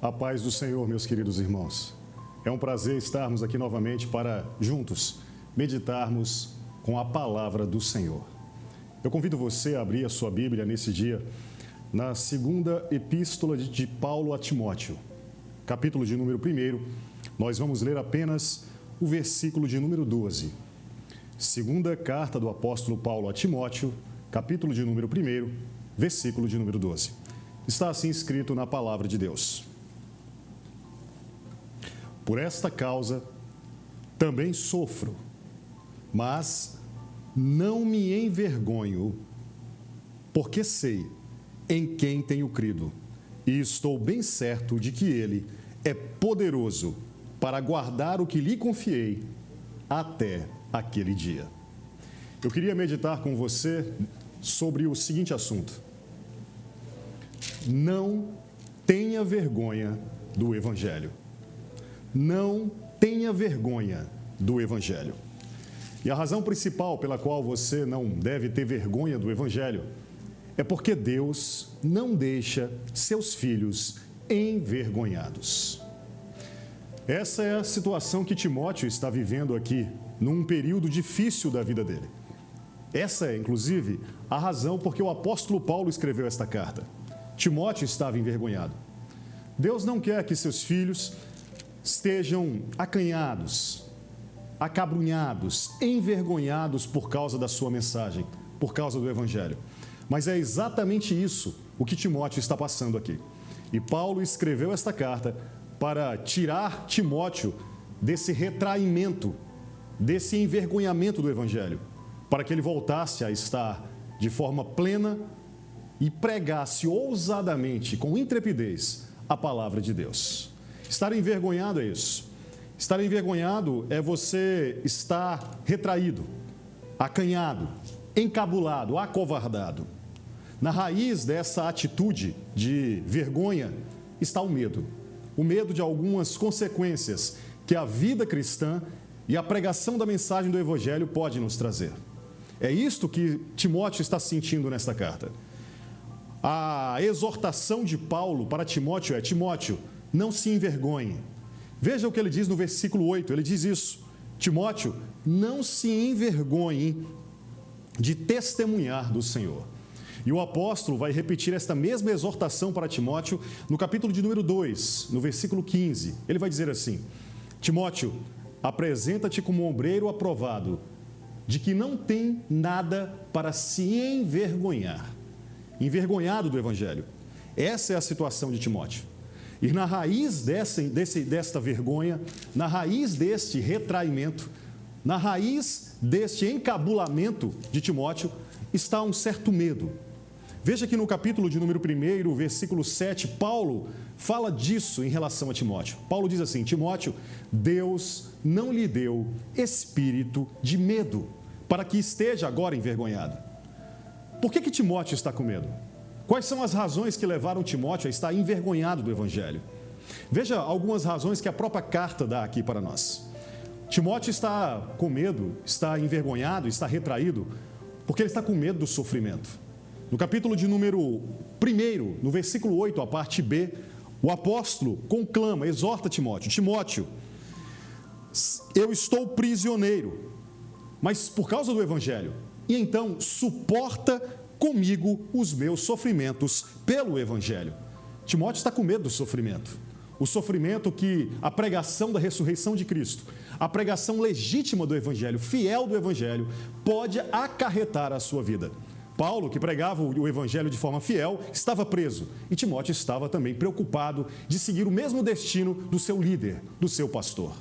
A paz do Senhor, meus queridos irmãos. É um prazer estarmos aqui novamente para, juntos, meditarmos com a palavra do Senhor. Eu convido você a abrir a sua Bíblia nesse dia, na segunda epístola de Paulo a Timóteo, capítulo de número 1. Nós vamos ler apenas o versículo de número 12. Segunda carta do apóstolo Paulo a Timóteo, capítulo de número 1, versículo de número 12. Está assim escrito na palavra de Deus. Por esta causa também sofro, mas não me envergonho, porque sei em quem tenho crido, e estou bem certo de que Ele é poderoso para guardar o que lhe confiei até aquele dia. Eu queria meditar com você sobre o seguinte assunto: não tenha vergonha do Evangelho. Não tenha vergonha do Evangelho. E a razão principal pela qual você não deve ter vergonha do Evangelho é porque Deus não deixa seus filhos envergonhados. Essa é a situação que Timóteo está vivendo aqui, num período difícil da vida dele. Essa é, inclusive, a razão porque o apóstolo Paulo escreveu esta carta. Timóteo estava envergonhado. Deus não quer que seus filhos estejam acanhados, acabrunhados, envergonhados por causa da sua mensagem, por causa do Evangelho. Mas é exatamente isso o que Timóteo está passando aqui. E Paulo escreveu esta carta para tirar Timóteo desse retraimento, desse envergonhamento do Evangelho, para que ele voltasse a estar de forma plena e pregasse ousadamente, com intrepidez, a palavra de Deus. Estar envergonhado é isso. Estar envergonhado é você estar retraído, acanhado, encabulado, acovardado. Na raiz dessa atitude de vergonha está o medo. O medo de algumas consequências que a vida cristã e a pregação da mensagem do Evangelho pode nos trazer. É isto que Timóteo está sentindo nesta carta. A exortação de Paulo para Timóteo é: Timóteo, não se envergonhe. Veja o que ele diz no versículo 8, ele diz isso: Timóteo, não se envergonhe de testemunhar do Senhor. E o apóstolo vai repetir esta mesma exortação para Timóteo no capítulo de número 2, no versículo 15. Ele vai dizer assim: Timóteo, apresenta-te como um obreiro aprovado, de que não tem nada para se envergonhar. Envergonhado do Evangelho. Essa é a situação de Timóteo. E na raiz desta vergonha, na raiz deste retraimento, na raiz deste encabulamento de Timóteo, está um certo medo. Veja que no capítulo de número 1, versículo 7, Paulo fala disso em relação a Timóteo. Paulo diz assim: Timóteo, Deus não lhe deu espírito de medo, para que esteja agora envergonhado. Por que Timóteo está com medo? Quais são as razões que levaram Timóteo a estar envergonhado do Evangelho? Veja algumas razões que a própria carta dá aqui para nós. Timóteo está com medo, está envergonhado, está retraído, porque ele está com medo do sofrimento. No capítulo de número 1, no versículo 8, a parte B, o apóstolo conclama, exorta Timóteo: Timóteo, eu estou prisioneiro, mas por causa do Evangelho, e então suporta comigo os meus sofrimentos pelo Evangelho. Timóteo está com medo do sofrimento. O sofrimento que a pregação da ressurreição de Cristo, a pregação legítima do Evangelho, fiel do Evangelho, pode acarretar a sua vida. Paulo, que pregava o Evangelho de forma fiel, estava preso. E Timóteo estava também preocupado de seguir o mesmo destino do seu líder, do seu pastor.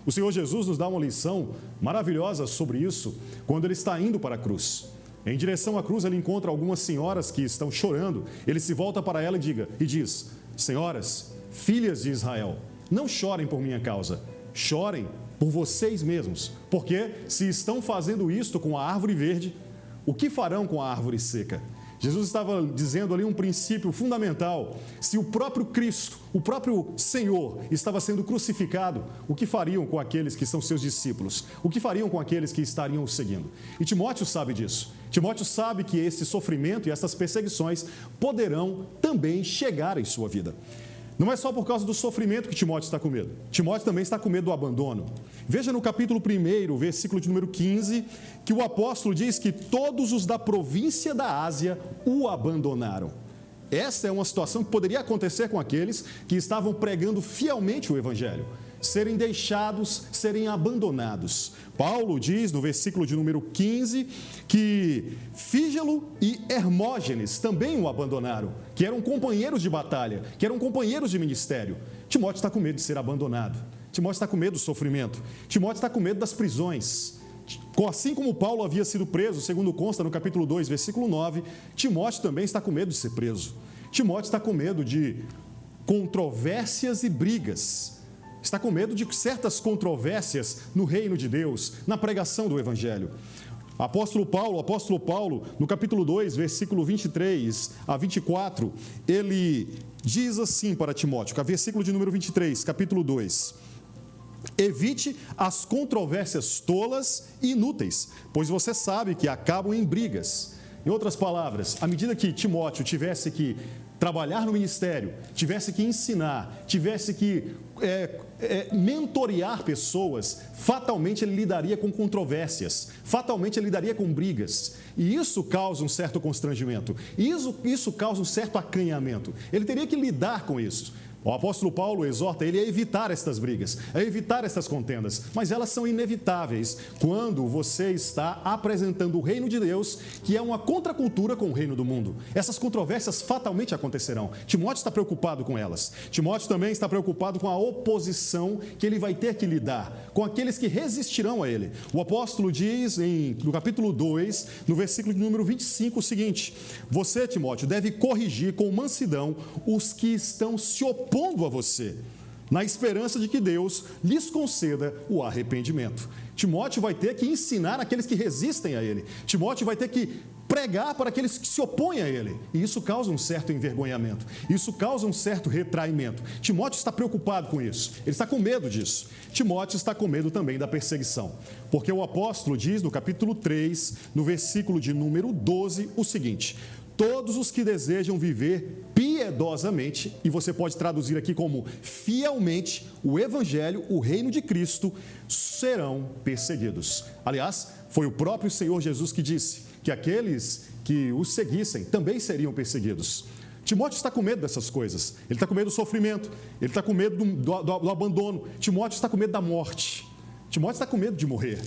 O Senhor Jesus nos dá uma lição maravilhosa sobre isso quando ele está indo para a cruz. Em direção à cruz, ele encontra algumas senhoras que estão chorando. Ele se volta para ela e diz: Senhoras, filhas de Israel, não chorem por minha causa, chorem por vocês mesmos, porque se estão fazendo isto com a árvore verde, o que farão com a árvore seca? Jesus estava dizendo ali um princípio fundamental. Se o próprio Cristo, o próprio Senhor, estava sendo crucificado, o que fariam com aqueles que são seus discípulos? O que fariam com aqueles que estariam o seguindo? E Timóteo sabe disso. Timóteo sabe que esse sofrimento e essas perseguições poderão também chegar em sua vida. Não é só por causa do sofrimento que Timóteo está com medo. Timóteo também está com medo do abandono. Veja no capítulo 1, versículo de número 15, que o apóstolo diz que todos os da província da Ásia o abandonaram. Essa é uma situação que poderia acontecer com aqueles que estavam pregando fielmente o evangelho. Serem deixados, serem abandonados. Paulo diz no versículo de número 15 que Fígelo e Hermógenes também o abandonaram, que eram companheiros de batalha, que eram companheiros de ministério. Timóteo está com medo de ser abandonado. Timóteo está com medo do sofrimento. Timóteo está com medo das prisões. Assim como Paulo havia sido preso, segundo consta no capítulo 2, versículo 9, Timóteo também está com medo de ser preso. Timóteo está com medo de controvérsias e brigas. Está com medo de certas controvérsias no reino de Deus, na pregação do evangelho. Apóstolo Paulo, no capítulo 2, versículo 23 a 24, ele diz assim para Timóteo, versículo de número 23, capítulo 2: evite as controvérsias tolas e inúteis, pois você sabe que acabam em brigas. Em outras palavras, à medida que Timóteo tivesse que trabalhar no ministério, tivesse que ensinar, tivesse que mentorear pessoas, fatalmente ele lidaria com controvérsias, fatalmente ele lidaria com brigas. E isso causa um certo constrangimento, isso causa um certo acanhamento. Ele teria que lidar com isso. O apóstolo Paulo exorta ele a evitar estas brigas, a evitar estas contendas, mas elas são inevitáveis quando você está apresentando o reino de Deus, que é uma contracultura com o reino do mundo. Essas controvérsias fatalmente acontecerão. Timóteo está preocupado com elas. Timóteo também está preocupado com a oposição que ele vai ter que lidar, com aqueles que resistirão a ele. O apóstolo diz no capítulo 2, no versículo de número 25, o seguinte: você, Timóteo, deve corrigir com mansidão os que estão se opondo a você, na esperança de que Deus lhes conceda o arrependimento. Timóteo vai ter que ensinar aqueles que resistem a ele. Timóteo vai ter que pregar para aqueles que se opõem a ele. E isso causa um certo envergonhamento. Isso causa um certo retraimento. Timóteo está preocupado com isso. Ele está com medo disso. Timóteo está com medo também da perseguição. Porque o apóstolo diz no capítulo 3, no versículo de número 12, o seguinte: todos os que desejam viver piedosamente, e você pode traduzir aqui como fielmente, o evangelho, o reino de Cristo, serão perseguidos. Aliás, foi o próprio Senhor Jesus que disse que aqueles que o seguissem também seriam perseguidos. Timóteo está com medo dessas coisas. Ele está com medo do sofrimento, ele está com medo do abandono. Timóteo está com medo da morte. Timóteo está com medo de morrer.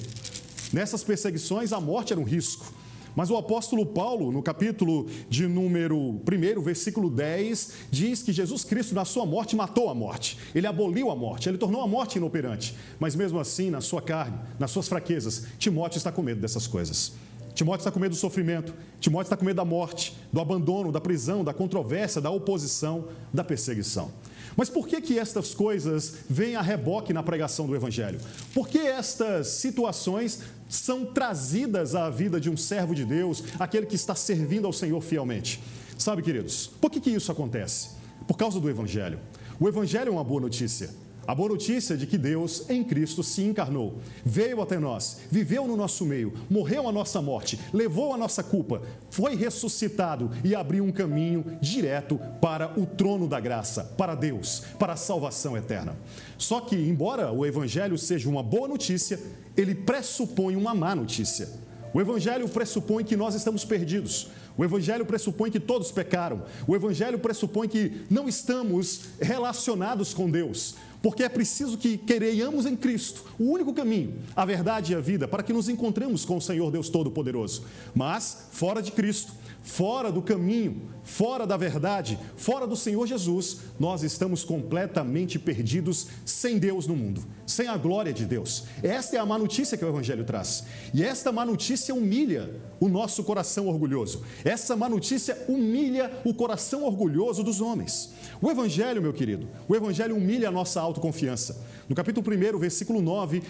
Nessas perseguições, a morte era um risco. Mas o apóstolo Paulo, no capítulo de número 1, versículo 10, diz que Jesus Cristo, na sua morte, matou a morte. Ele aboliu a morte, ele tornou a morte inoperante. Mas mesmo assim, na sua carne, nas suas fraquezas, Timóteo está com medo dessas coisas. Timóteo está com medo do sofrimento, Timóteo está com medo da morte, do abandono, da prisão, da controvérsia, da oposição, da perseguição. Mas por que estas coisas vêm a reboque na pregação do Evangelho? Por que estas situações são trazidas à vida de um servo de Deus, aquele que está servindo ao Senhor fielmente? Sabe, queridos, por que isso acontece? Por causa do Evangelho. O Evangelho é uma boa notícia. A boa notícia é de que Deus, em Cristo, se encarnou, veio até nós, viveu no nosso meio, morreu a nossa morte, levou a nossa culpa, foi ressuscitado e abriu um caminho direto para o trono da graça, para Deus, para a salvação eterna. Só que, embora o Evangelho seja uma boa notícia, ele pressupõe uma má notícia. O Evangelho pressupõe que nós estamos perdidos. O Evangelho pressupõe que todos pecaram. O Evangelho pressupõe que não estamos relacionados com Deus. Porque é preciso que creiamos em Cristo, o único caminho, a verdade e a vida, para que nos encontremos com o Senhor Deus Todo-Poderoso. Mas, fora de Cristo, fora do caminho, fora da verdade, fora do Senhor Jesus, nós estamos completamente perdidos, sem Deus no mundo, sem a glória de Deus. Esta é a má notícia que o Evangelho traz. E esta má notícia humilha o nosso coração orgulhoso. Essa má notícia humilha o coração orgulhoso dos homens. O Evangelho, meu querido, o Evangelho humilha a nossa autoconfiança. No capítulo 1, versículo 9,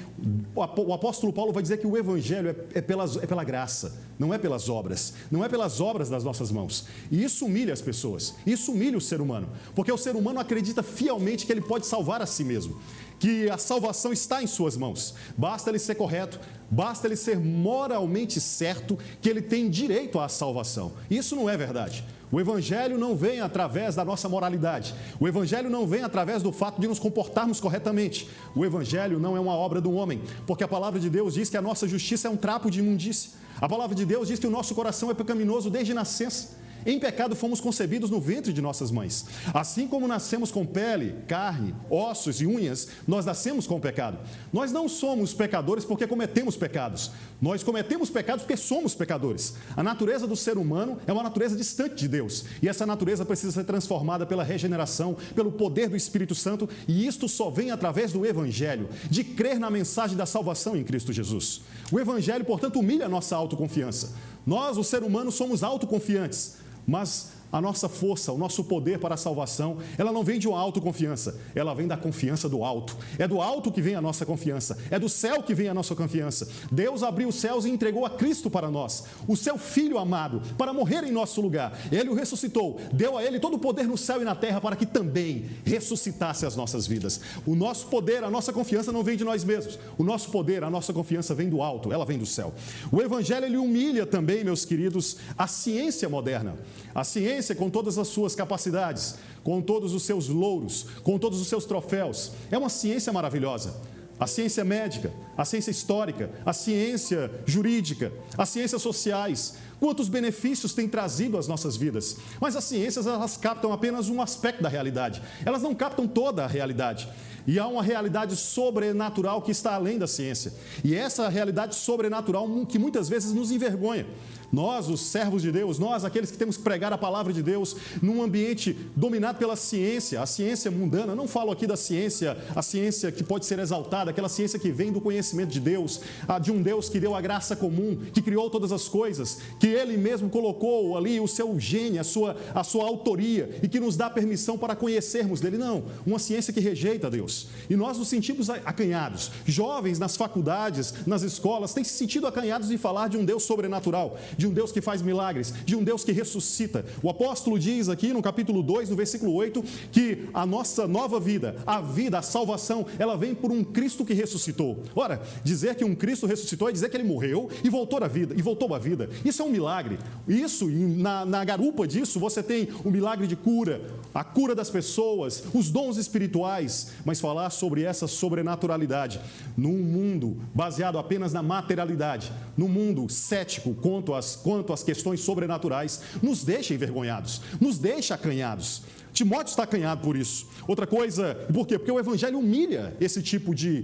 o apóstolo Paulo vai dizer que o Evangelho é pela graça, não é pelas obras. Não é pelas obras das nossas mãos. E isso humilha as pessoas, isso humilha o ser humano, porque o ser humano acredita fielmente que ele pode salvar a si mesmo. que a salvação está em suas mãos. Basta ele ser correto, basta ele ser moralmente certo que ele tem direito à salvação. Isso não é verdade. O Evangelho não vem através da nossa moralidade. O Evangelho não vem através do fato de nos comportarmos corretamente. O Evangelho não é uma obra do homem, porque a palavra de Deus diz que a nossa justiça é um trapo de imundície. A palavra de Deus diz que o nosso coração é pecaminoso desde nascença. Em pecado fomos concebidos no ventre de nossas mães. Assim como nascemos com pele, carne, ossos e unhas, nós nascemos com o pecado. Nós não somos pecadores porque cometemos pecados. Nós cometemos pecados porque somos pecadores. A natureza do ser humano é uma natureza distante de Deus. E essa natureza precisa ser transformada pela regeneração, pelo poder do Espírito Santo. E isto só vem através do Evangelho, de crer na mensagem da salvação em Cristo Jesus. O Evangelho, portanto, humilha a nossa autoconfiança. Nós, o ser humano, somos autoconfiantes. Mas a nossa força, o nosso poder para a salvação, ela não vem de uma autoconfiança, ela vem da confiança do alto. É do alto que vem a nossa confiança, é do céu que vem a nossa confiança. Deus abriu os céus e entregou a Cristo para nós, o seu Filho amado, para morrer em nosso lugar. Ele o ressuscitou, deu a ele todo o poder no céu e na terra para que também ressuscitasse as nossas vidas. O nosso poder, a nossa confiança não vem de nós mesmos. O nosso poder, a nossa confiança vem do alto, ela vem do céu. O Evangelho, ele humilha também, meus queridos, a ciência moderna. A ciência, com todas as suas capacidades, com todos os seus louros, com todos os seus troféus, é uma ciência maravilhosa. A ciência médica, a ciência histórica, a ciência jurídica, as ciências sociais, quantos benefícios tem trazido às nossas vidas. Mas as ciências, elas captam apenas um aspecto da realidade. Elas não captam toda a realidade. E há uma realidade sobrenatural que está além da ciência. E essa realidade sobrenatural que muitas vezes nos envergonha. Nós, os servos de Deus, nós, aqueles que temos que pregar a palavra de Deus num ambiente dominado pela ciência, a ciência mundana, não falo aqui da ciência, a ciência que pode ser exaltada, aquela ciência que vem do conhecimento de Deus, de um Deus que deu a graça comum, que criou todas as coisas, que Ele mesmo colocou ali o seu gênio, a sua autoria e que nos dá permissão para conhecermos dele. Não, uma ciência que rejeita Deus. E nós nos sentimos acanhados. Jovens nas faculdades, nas escolas, têm se sentido acanhados de falar de um Deus sobrenatural, de um Deus que faz milagres, de um Deus que ressuscita. O apóstolo diz aqui no capítulo 2, no versículo 8, que a nossa nova vida, a salvação, ela vem por um Cristo que ressuscitou. Ora, dizer que um Cristo ressuscitou é dizer que ele morreu e voltou à vida. Isso é um milagre. Isso, na garupa disso, você tem o milagre de cura, a cura das pessoas, os dons espirituais, mas falar sobre essa sobrenaturalidade num mundo baseado apenas na materialidade, num mundo cético quanto às questões sobrenaturais, nos deixa envergonhados, nos deixa acanhados. Timóteo está acanhado por isso. Outra coisa, por quê? Porque o Evangelho humilha esse tipo de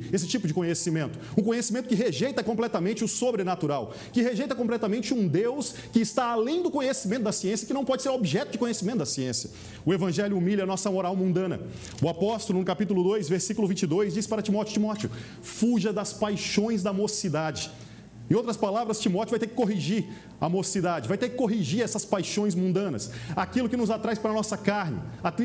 conhecimento. Um conhecimento que rejeita completamente o sobrenatural, que rejeita completamente um Deus que está além do conhecimento da ciência, que não pode ser objeto de conhecimento da ciência. O Evangelho humilha a nossa moral mundana. O apóstolo, no capítulo 2, versículo 22, diz para Timóteo, fuja das paixões da mocidade. Em outras palavras, Timóteo vai ter que corrigir a mocidade, vai ter que corrigir essas paixões mundanas, aquilo que nos atrai para a nossa carne,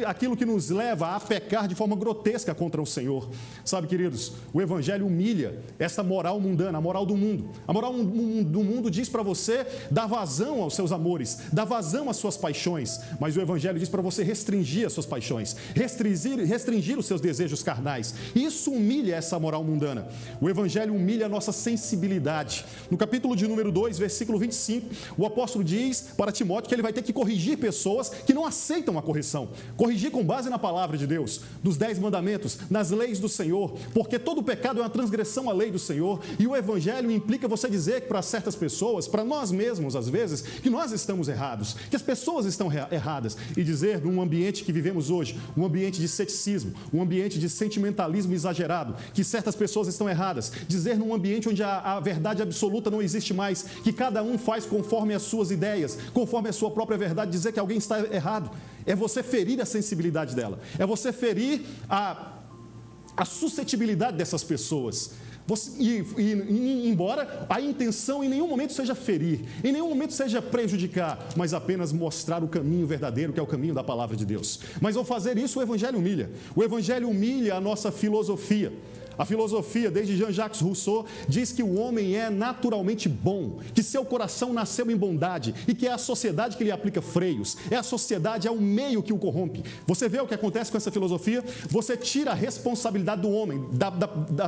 aquilo que nos leva a pecar de forma grotesca contra o Senhor. Sabe, queridos, o Evangelho humilha essa moral mundana, a moral do mundo. A moral do mundo diz para você dar vazão aos seus amores, dar vazão às suas paixões, mas o Evangelho diz para você restringir as suas paixões, restringir os seus desejos carnais. Isso humilha essa moral mundana. O Evangelho humilha a nossa sensibilidade. No capítulo de número 2, versículo 25, o apóstolo diz para Timóteo que ele vai ter que corrigir pessoas que não aceitam a correção. Corrigir com base na palavra de Deus, dos 10 mandamentos, nas leis do Senhor, porque todo pecado é uma transgressão à lei do Senhor, e o Evangelho implica você dizer que para certas pessoas, para nós mesmos às vezes, que nós estamos errados, que as pessoas estão erradas, e dizer num ambiente que vivemos hoje, um ambiente de ceticismo, um ambiente de sentimentalismo exagerado, que certas pessoas estão erradas, dizer num ambiente onde a verdade absoluta não existe mais, que cada um faz conforme as suas ideias, conforme a sua própria verdade, dizer que alguém está errado, é você ferir a sensibilidade dela, é você ferir a suscetibilidade dessas pessoas. Embora a intenção em nenhum momento seja ferir, em nenhum momento seja prejudicar, mas apenas mostrar o caminho verdadeiro, que é o caminho da palavra de Deus. Mas ao fazer isso, o Evangelho humilha. O Evangelho humilha a nossa filosofia. A filosofia, desde Jean-Jacques Rousseau, diz que o homem é naturalmente bom, que seu coração nasceu em bondade e que é a sociedade que lhe aplica freios, é a sociedade, é o meio que o corrompe. Você vê o que acontece com essa filosofia? Você tira a responsabilidade do homem,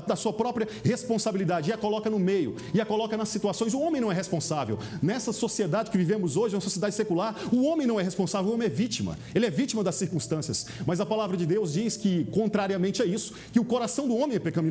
da sua própria responsabilidade, e a coloca no meio, e a coloca nas situações. O homem não é responsável. Nessa sociedade que vivemos hoje, uma sociedade secular, o homem não é responsável, o homem é vítima. Ele é vítima das circunstâncias. Mas a palavra de Deus diz que, contrariamente a isso, que o coração do homem é pecaminoso.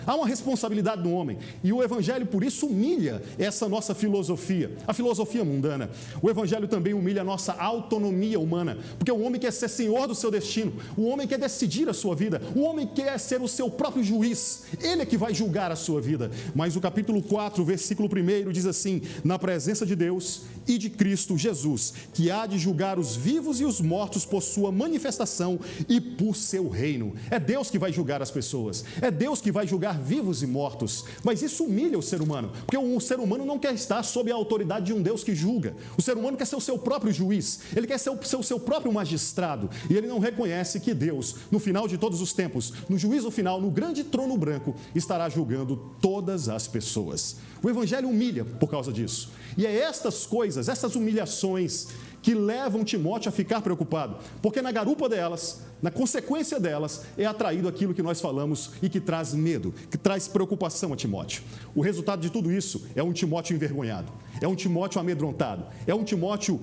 Há uma responsabilidade do homem. E o Evangelho, por isso, humilha essa nossa filosofia, a filosofia mundana. O Evangelho também humilha a nossa autonomia humana, porque o homem quer ser senhor do seu destino, o homem quer decidir a sua vida, o homem quer ser o seu próprio juiz, ele é que vai julgar a sua vida. Mas o capítulo 4, versículo 1 diz assim: na presença de Deus e de Cristo Jesus, que há de julgar os vivos e os mortos por sua manifestação e por seu reino. É Deus que vai julgar as pessoas, é Deus que vai julgar vivos e mortos. Mas isso humilha o ser humano, porque o ser humano não quer estar sob a autoridade de um Deus que julga. O ser humano quer ser o seu próprio juiz, ele quer ser o seu próprio magistrado, e ele não reconhece que Deus, no final de todos os tempos, no juízo final, no grande trono branco, estará julgando todas as pessoas. O Evangelho humilha por causa disso. E é estas coisas, essas humilhações, que levam Timóteo a ficar preocupado, porque na garupa delas, na consequência delas, é atraído aquilo que nós falamos e que traz medo, que traz preocupação a Timóteo. O resultado de tudo isso é um Timóteo envergonhado, é um Timóteo amedrontado, é um Timóteo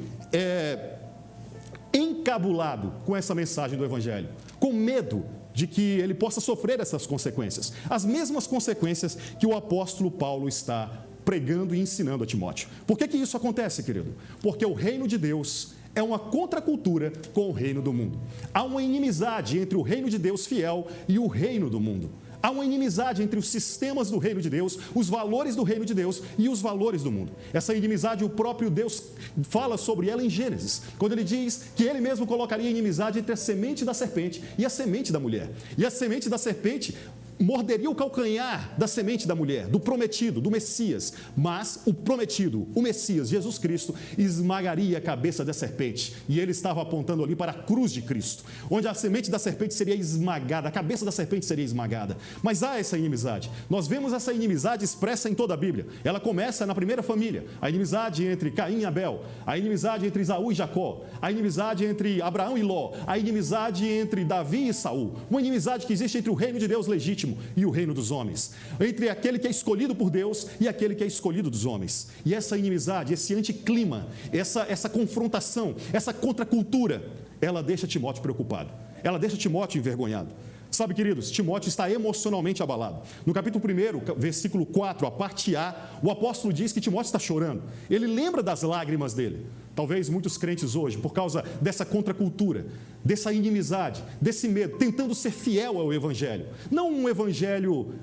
encabulado com essa mensagem do Evangelho, com medo de que ele possa sofrer essas consequências, as mesmas consequências que o apóstolo Paulo está pregando e ensinando a Timóteo. Por que isso acontece, querido? Porque o reino de Deus é uma contracultura com o reino do mundo. Há uma inimizade entre o reino de Deus fiel e o reino do mundo. Há uma inimizade entre os sistemas do reino de Deus, os valores do reino de Deus e os valores do mundo. Essa inimizade, o próprio Deus fala sobre ela em Gênesis, quando ele diz que ele mesmo colocaria inimizade entre a semente da serpente e a semente da mulher. E a semente da serpente morderia o calcanhar da semente da mulher, do prometido, do Messias, mas o prometido, o Messias, Jesus Cristo, esmagaria a cabeça da serpente, e ele estava apontando ali para a cruz de Cristo, onde a semente da serpente seria esmagada, a cabeça da serpente seria esmagada. Mas há essa inimizade, nós vemos essa inimizade expressa em toda a Bíblia. Ela começa na primeira família, a inimizade entre Caim e Abel, a inimizade entre Esaú e Jacó, a inimizade entre Abraão e Ló, a inimizade entre Davi e Saul, uma inimizade que existe entre o reino de Deus legítimo e o reino dos homens, entre aquele que é escolhido por Deus e aquele que é escolhido dos homens. E essa inimizade, esse anticlima, essa confrontação, essa contracultura, ela deixa Timóteo preocupado, ela deixa Timóteo envergonhado. Sabe, queridos, Timóteo está emocionalmente abalado. No capítulo 1, versículo 4, a parte A, o apóstolo diz que Timóteo está chorando. Ele lembra das lágrimas dele. Talvez muitos crentes hoje, por causa dessa contracultura, dessa inimizade, desse medo, tentando ser fiel ao Evangelho. Não um Evangelho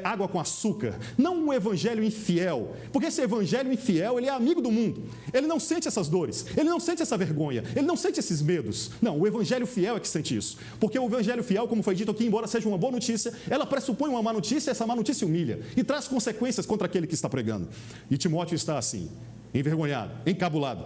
água com açúcar, não um evangelho infiel, porque esse evangelho infiel, ele é amigo do mundo, ele não sente essas dores, ele não sente essa vergonha, ele não sente esses medos. Não, o evangelho fiel é que sente isso, porque o evangelho fiel, como foi dito aqui, embora seja uma boa notícia, ela pressupõe uma má notícia, essa má notícia humilha e traz consequências contra aquele que está pregando. E Timóteo está assim, envergonhado, encabulado.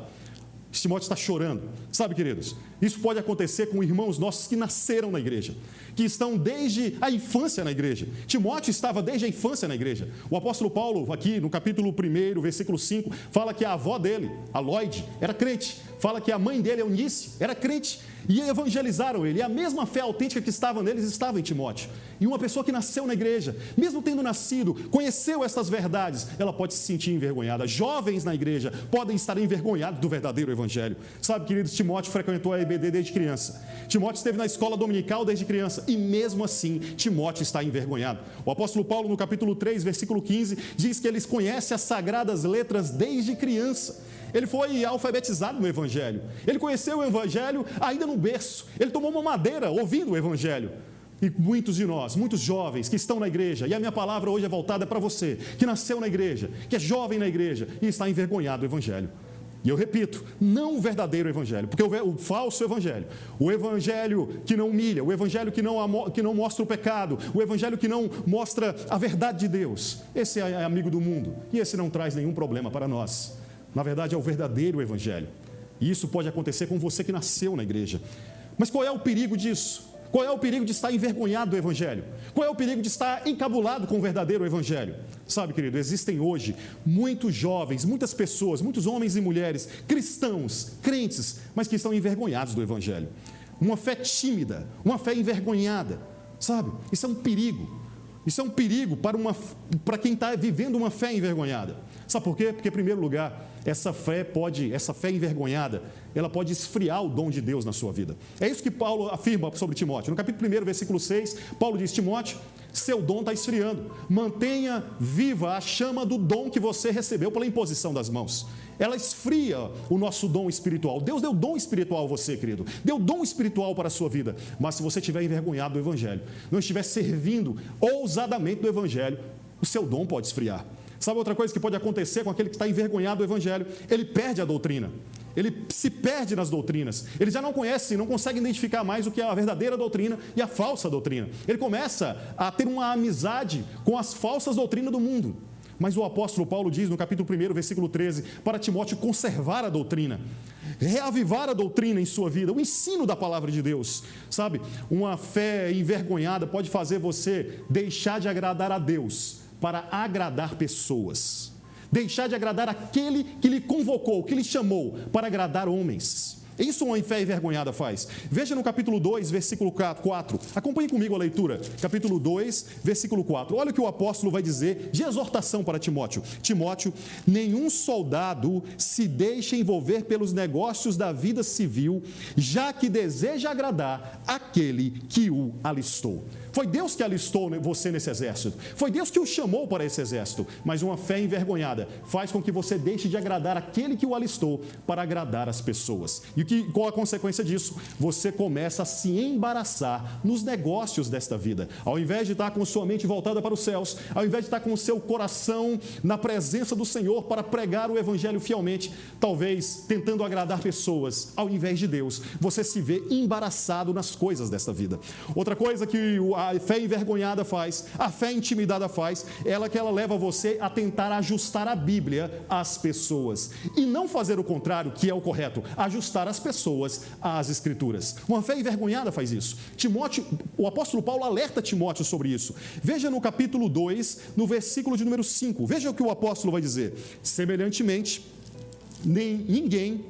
Timóteo está chorando. Sabe, queridos, isso pode acontecer com irmãos nossos que nasceram na igreja, que estão desde a infância na igreja. Timóteo estava desde a infância na igreja. O apóstolo Paulo, aqui no capítulo 1, versículo 5, fala que a avó dele, a Lloyd, era crente. Fala que a mãe dele, Eunice, era crente. E evangelizaram ele. E a mesma fé autêntica que estava neles estava em Timóteo. E uma pessoa que nasceu na igreja, mesmo tendo nascido, conheceu essas verdades, ela pode se sentir envergonhada. Jovens na igreja podem estar envergonhados do verdadeiro evangelho. Sabe, queridos, Timóteo frequentou a EBD desde criança. Timóteo esteve na escola dominical desde criança. E mesmo assim, Timóteo está envergonhado. O apóstolo Paulo, no capítulo 3, versículo 15, diz que eles conhecem as sagradas letras desde criança. Ele foi alfabetizado no Evangelho. Ele conheceu o Evangelho ainda no berço. Ele tomou uma madeira ouvindo o Evangelho. E muitos de nós, muitos jovens que estão na igreja, e a minha palavra hoje é voltada para você, que nasceu na igreja, que é jovem na igreja e está envergonhado do Evangelho. E eu repito, não o verdadeiro evangelho, porque o falso evangelho, o evangelho que não humilha, o evangelho que não mostra o pecado, o evangelho que não mostra a verdade de Deus, esse é amigo do mundo e esse não traz nenhum problema para nós. Na verdade, é o verdadeiro evangelho. E isso pode acontecer com você que nasceu na igreja. Mas qual é o perigo disso? Qual é o perigo de estar envergonhado do Evangelho? Qual é o perigo de estar encabulado com o verdadeiro Evangelho? Sabe, querido, existem hoje muitos jovens, muitas pessoas, muitos homens e mulheres, cristãos, crentes, mas que estão envergonhados do Evangelho. Uma fé tímida, uma fé envergonhada, sabe? Isso é um perigo. Isso é um perigo para quem está vivendo uma fé envergonhada. Sabe por quê? Porque, em primeiro lugar, essa fé envergonhada, ela pode esfriar o dom de Deus na sua vida. É isso que Paulo afirma sobre Timóteo. No capítulo 1, versículo 6, Paulo diz: Timóteo, seu dom está esfriando. Mantenha viva a chama do dom que você recebeu pela imposição das mãos. Ela esfria o nosso dom espiritual. Deus deu dom espiritual a você, querido. Deu dom espiritual para a sua vida. Mas se você estiver envergonhado do Evangelho, não estiver servindo ousadamente do Evangelho, o seu dom pode esfriar. Sabe outra coisa que pode acontecer com aquele que está envergonhado do Evangelho? Ele perde a doutrina. Ele se perde nas doutrinas. Ele já não conhece, não consegue identificar mais o que é a verdadeira doutrina e a falsa doutrina. Ele começa a ter uma amizade com as falsas doutrinas do mundo. Mas o apóstolo Paulo diz no capítulo 1, versículo 13, para Timóteo conservar a doutrina, reavivar a doutrina em sua vida, o ensino da palavra de Deus. Sabe, uma fé envergonhada pode fazer você deixar de agradar a Deus para agradar pessoas. Deixar de agradar aquele que lhe convocou, que lhe chamou para agradar homens. Isso uma fé envergonhada faz. Veja no capítulo 2, versículo 4. Acompanhe comigo a leitura. Capítulo 2, versículo 4. Olha o que o apóstolo vai dizer de exortação para Timóteo. Timóteo, nenhum soldado se deixa envolver pelos negócios da vida civil, já que deseja agradar aquele que o alistou. Foi Deus que alistou você nesse exército. Foi Deus que o chamou para esse exército. Mas uma fé envergonhada faz com que você deixe de agradar aquele que o alistou para agradar as pessoas. E qual a consequência disso? Você começa a se embaraçar nos negócios desta vida. Ao invés de estar com sua mente voltada para os céus, ao invés de estar com o seu coração na presença do Senhor para pregar o Evangelho fielmente, talvez tentando agradar pessoas, ao invés de Deus, você se vê embaraçado nas coisas desta vida. Outra coisa que a fé envergonhada faz, a fé intimidada faz, que ela leva você a tentar ajustar a Bíblia às pessoas. E não fazer o contrário, que é o correto, ajustar as pessoas às Escrituras. Uma fé envergonhada faz isso. O apóstolo Paulo alerta Timóteo sobre isso. Veja no capítulo 2, no versículo de número 5. Veja o que o apóstolo vai dizer. Semelhantemente,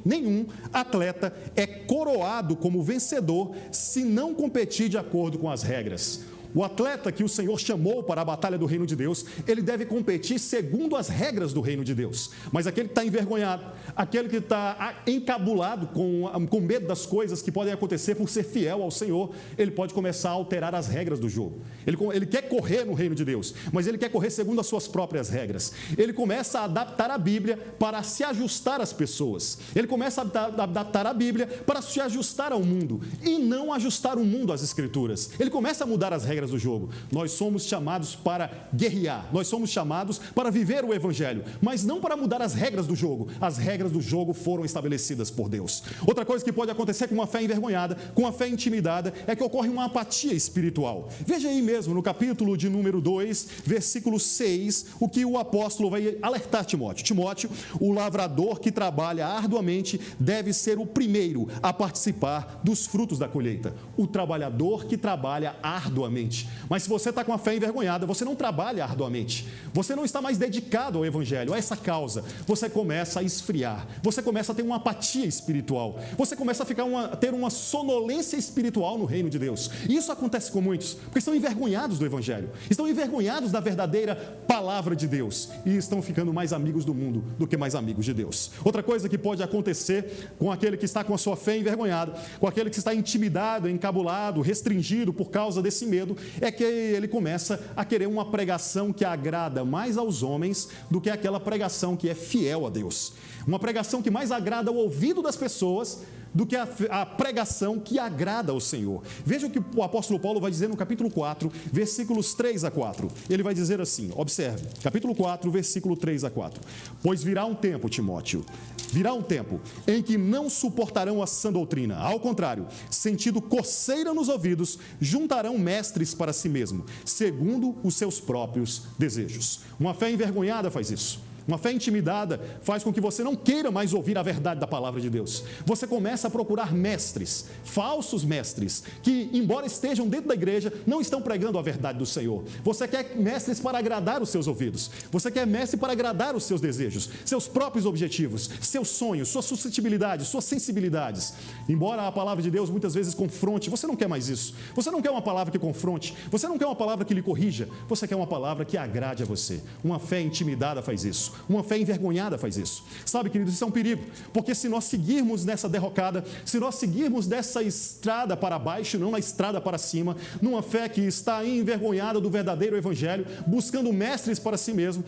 nenhum atleta é coroado como vencedor se não competir de acordo com as regras. O atleta que o Senhor chamou para a batalha do reino de Deus, ele deve competir segundo as regras do reino de Deus. Mas aquele que está envergonhado, aquele que está encabulado com medo das coisas que podem acontecer por ser fiel ao Senhor, ele pode começar a alterar as regras do jogo. Ele quer correr no reino de Deus, mas ele quer correr segundo as suas próprias regras. Ele começa a adaptar a Bíblia para se ajustar às pessoas. Ele começa a adaptar a Bíblia para se ajustar ao mundo e não ajustar o mundo às Escrituras. Ele começa a mudar as regras do jogo. Nós somos chamados para guerrear, nós somos chamados para viver o Evangelho, mas não para mudar as regras do jogo. As regras do jogo foram estabelecidas por Deus. Outra coisa que pode acontecer com uma fé envergonhada, com uma fé intimidada, é que ocorre uma apatia espiritual. Veja aí mesmo, no capítulo de número 2, versículo 6, o que o apóstolo vai alertar Timóteo. Timóteo, o lavrador que trabalha arduamente deve ser o primeiro a participar dos frutos da colheita. O trabalhador que trabalha arduamente. Mas se você está com a fé envergonhada, você não trabalha arduamente, você não está mais dedicado ao Evangelho, a essa causa, você começa a esfriar, você começa a ter uma apatia espiritual, você começa a ter uma sonolência espiritual no reino de Deus. E isso acontece com muitos, porque estão envergonhados do Evangelho, estão envergonhados da verdadeira palavra de Deus e estão ficando mais amigos do mundo do que mais amigos de Deus. Outra coisa que pode acontecer com aquele que está com a sua fé envergonhada, com aquele que está intimidado, encabulado, restringido por causa desse medo, é que ele começa a querer uma pregação que agrada mais aos homens do que aquela pregação que é fiel a Deus. Uma pregação que mais agrada ao ouvido das pessoas do que a pregação que agrada ao Senhor. Veja o que o apóstolo Paulo vai dizer no capítulo 4, versículos 3 a 4. Ele vai dizer assim, observe, capítulo 4, versículo 3 a 4. Pois virá um tempo, Timóteo, virá um tempo em que não suportarão a sã doutrina. Ao contrário, sentindo coceira nos ouvidos, juntarão mestres para si mesmo, segundo os seus próprios desejos. Uma fé envergonhada faz isso. Uma fé intimidada faz com que você não queira mais ouvir a verdade da palavra de Deus. Você começa a procurar mestres, falsos mestres, que, embora estejam dentro da igreja, não estão pregando a verdade do Senhor. Você quer mestres para agradar os seus ouvidos. Você quer mestre para agradar os seus desejos, seus próprios objetivos, seus sonhos, suas suscetibilidades, suas sensibilidades. Embora a palavra de Deus muitas vezes confronte, você não quer mais isso. Você não quer uma palavra que confronte. Você não quer uma palavra que lhe corrija. Você quer uma palavra que agrade a você. Uma fé intimidada faz isso. Uma fé envergonhada faz isso. Sabe, queridos, isso é um perigo. Porque se nós seguirmos nessa derrocada, se nós seguirmos dessa estrada para baixo, não na estrada para cima, numa fé que está envergonhada do verdadeiro evangelho, buscando mestres para si mesmo,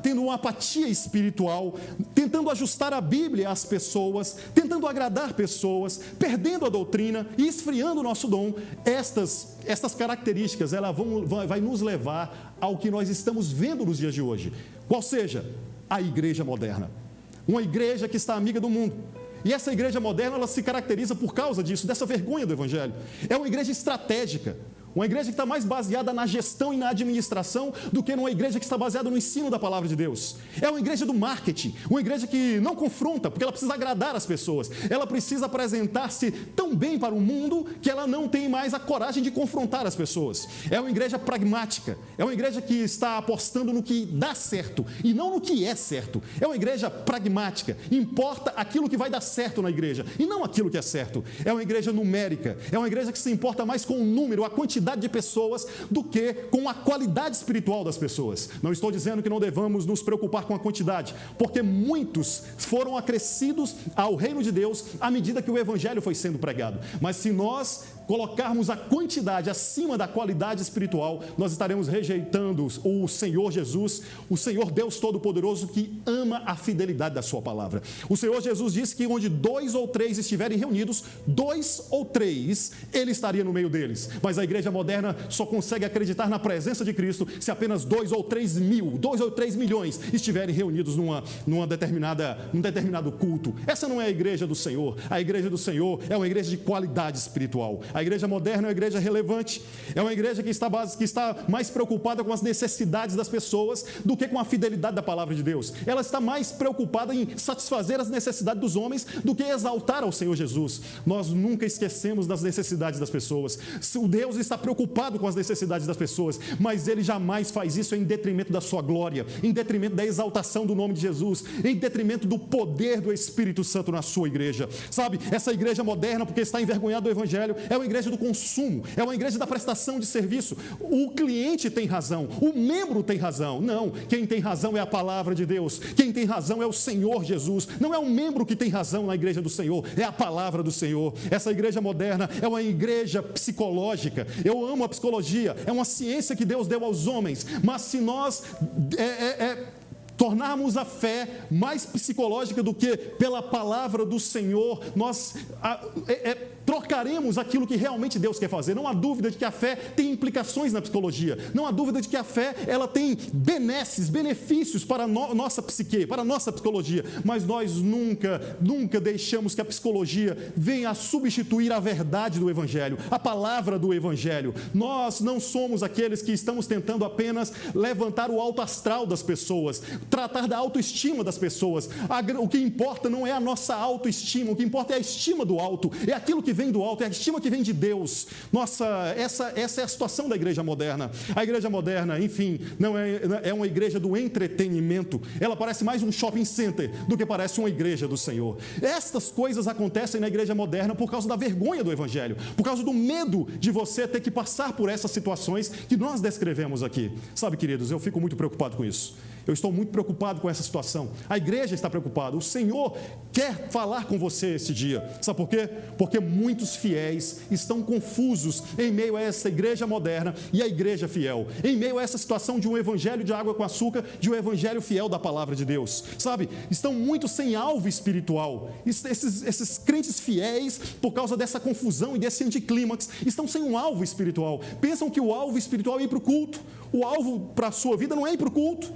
tendo uma apatia espiritual, tentando ajustar a Bíblia às pessoas, tentando agradar pessoas, perdendo a doutrina e esfriando o nosso dom, estas características, elas vai nos levar ao que nós estamos vendo nos dias de hoje. Qual seja? A igreja moderna. Uma igreja que está amiga do mundo. E essa igreja moderna, ela se caracteriza por causa disso, dessa vergonha do evangelho. É uma igreja estratégica. Uma igreja que está mais baseada na gestão e na administração do que numa igreja que está baseada no ensino da palavra de Deus. É uma igreja do marketing, uma igreja que não confronta, porque ela precisa agradar as pessoas. Ela precisa apresentar-se tão bem para o mundo que ela não tem mais a coragem de confrontar as pessoas. É uma igreja pragmática, é uma igreja que está apostando no que dá certo e não no que é certo. É uma igreja pragmática, importa aquilo que vai dar certo na igreja e não aquilo que é certo. É uma igreja numérica, é uma igreja que se importa mais com o número, a quantidade de pessoas do que com a qualidade espiritual das pessoas. Não estou dizendo que não devamos nos preocupar com a quantidade, porque muitos foram acrescidos ao reino de Deus à medida que o evangelho foi sendo pregado. Mas se nós colocarmos a quantidade acima da qualidade espiritual, nós estaremos rejeitando o Senhor Jesus, o Senhor Deus Todo-Poderoso, que ama a fidelidade da sua palavra. O Senhor Jesus disse que onde 2 ou 3 estiverem reunidos, 2 ou 3, Ele estaria no meio deles. Mas a igreja moderna só consegue acreditar na presença de Cristo se apenas 2 ou 3 mil, 2 ou 3 milhões estiverem reunidos num determinado culto. Essa não é a igreja do Senhor. A igreja do Senhor é uma igreja de qualidade espiritual. A igreja moderna é uma igreja relevante, é uma igreja que está mais preocupada com as necessidades das pessoas do que com a fidelidade da palavra de Deus. Ela está mais preocupada em satisfazer as necessidades dos homens do que exaltar ao Senhor Jesus. Nós nunca esquecemos das necessidades das pessoas. O Deus está preocupado com as necessidades das pessoas, mas Ele jamais faz isso em detrimento da sua glória, em detrimento da exaltação do nome de Jesus, em detrimento do poder do Espírito Santo na sua igreja. Sabe, essa igreja moderna, porque está envergonhada do evangelho, é uma igreja do consumo, é uma igreja da prestação de serviço. O cliente tem razão, o membro tem razão. Não, quem tem razão é a palavra de Deus, quem tem razão é o Senhor Jesus. Não é um membro que tem razão na igreja do Senhor, é a palavra do Senhor. Essa igreja moderna é uma igreja psicológica. Eu amo a psicologia, é uma ciência que Deus deu aos homens, mas se nós tornarmos a fé mais psicológica do que pela palavra do Senhor, nós trocaremos aquilo que realmente Deus quer fazer. Não há dúvida de que a fé tem implicações na psicologia. Não há dúvida de que a fé ela tem benefícios para a nossa psique, para a nossa psicologia. Mas nós nunca deixamos que a psicologia venha a substituir a verdade do Evangelho, a palavra do Evangelho. Nós não somos aqueles que estamos tentando apenas levantar o alto astral das pessoas, tratar da autoestima das pessoas. O que importa não é a nossa autoestima, o que importa é a estima do alto, é aquilo que vem do alto, é a estima que vem de Deus. Nossa, essa é a situação da igreja moderna. A igreja moderna, enfim, não é uma igreja do entretenimento. Ela parece mais um shopping center do que parece uma igreja do Senhor. Estas coisas acontecem na igreja moderna por causa da vergonha do Evangelho, por causa do medo de você ter que passar por essas situações que nós descrevemos aqui. Sabe, queridos, eu fico muito preocupado com isso. Eu estou muito preocupado com essa situação. A igreja está preocupada. O Senhor quer falar com você esse dia. Sabe por quê? Porque muitos fiéis estão confusos em meio a essa igreja moderna e a igreja fiel. Em meio a essa situação de um evangelho de água com açúcar, de um evangelho fiel da palavra de Deus. Sabe? Estão muito sem alvo espiritual. Esses crentes fiéis, por causa dessa confusão e desse anticlímax, estão sem um alvo espiritual. Pensam que o alvo espiritual é ir para o culto. O alvo para a sua vida não é ir para o culto.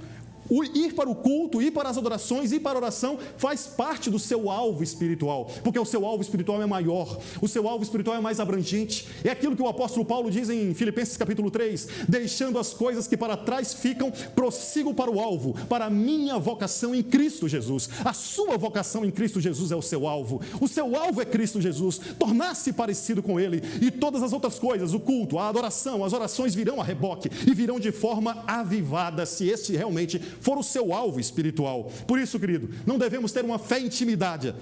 Ir para o culto, ir para as adorações, ir para a oração faz parte do seu alvo espiritual, porque o seu alvo espiritual é maior, o seu alvo espiritual é mais abrangente. É aquilo que o apóstolo Paulo diz em Filipenses capítulo 3, deixando as coisas que para trás ficam, prossigo para o alvo, para a minha vocação em Cristo Jesus. A sua vocação em Cristo Jesus é o seu alvo é Cristo Jesus, tornar-se parecido com Ele, e todas as outras coisas, o culto, a adoração, as orações virão a reboque, e virão de forma avivada, se este realmente for o seu alvo espiritual. Por isso, querido, não devemos ter uma fé intimidada,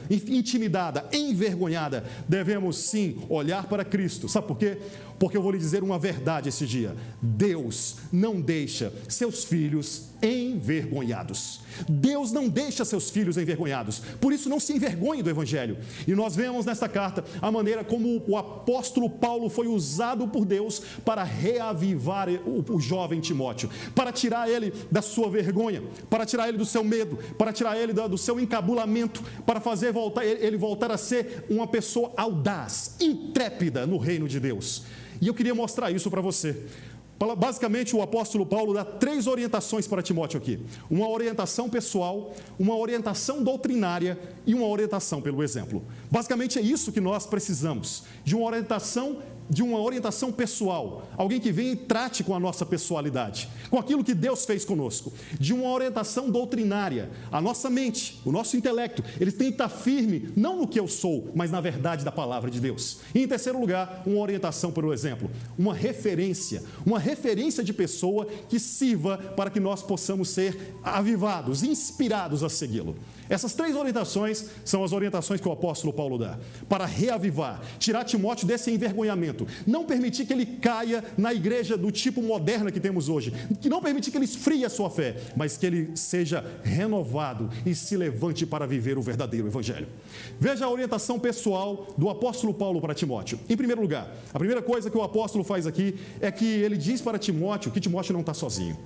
envergonhada. Devemos sim olhar para Cristo. Sabe por quê? Porque eu vou lhe dizer uma verdade esse dia: Deus não deixa seus filhos envergonhados. Deus não deixa seus filhos envergonhados. Por isso, não se envergonhe do Evangelho. E nós vemos nesta carta a maneira como o apóstolo Paulo foi usado por Deus para reavivar o jovem Timóteo, para tirar ele da sua vergonha, para tirar ele do seu medo, para tirar ele do seu encabulamento, para fazer ele voltar a ser uma pessoa audaz, intrépida no reino de Deus. E eu queria mostrar isso para você. Basicamente, o apóstolo Paulo dá 3 orientações para Timóteo aqui: uma orientação pessoal, uma orientação doutrinária e uma orientação pelo exemplo. Basicamente é isso que nós precisamos, de uma orientação pessoal, alguém que venha e trate com a nossa pessoalidade, com aquilo que Deus fez conosco. De uma orientação doutrinária, a nossa mente, o nosso intelecto, ele tem que estar firme, não no que eu sou, mas na verdade da palavra de Deus. E em terceiro lugar, uma orientação pelo exemplo, uma referência de pessoa que sirva para que nós possamos ser avivados, inspirados a segui-lo. Essas 3 orientações são as orientações que o apóstolo Paulo dá para reavivar, tirar Timóteo desse envergonhamento, não permitir que ele caia na igreja do tipo moderna que temos hoje, que não permitir que ele esfrie a sua fé, mas que ele seja renovado e se levante para viver o verdadeiro evangelho. Veja a orientação pessoal do apóstolo Paulo para Timóteo. Em primeiro lugar, a primeira coisa que o apóstolo faz aqui é que ele diz para Timóteo que Timóteo não está sozinho.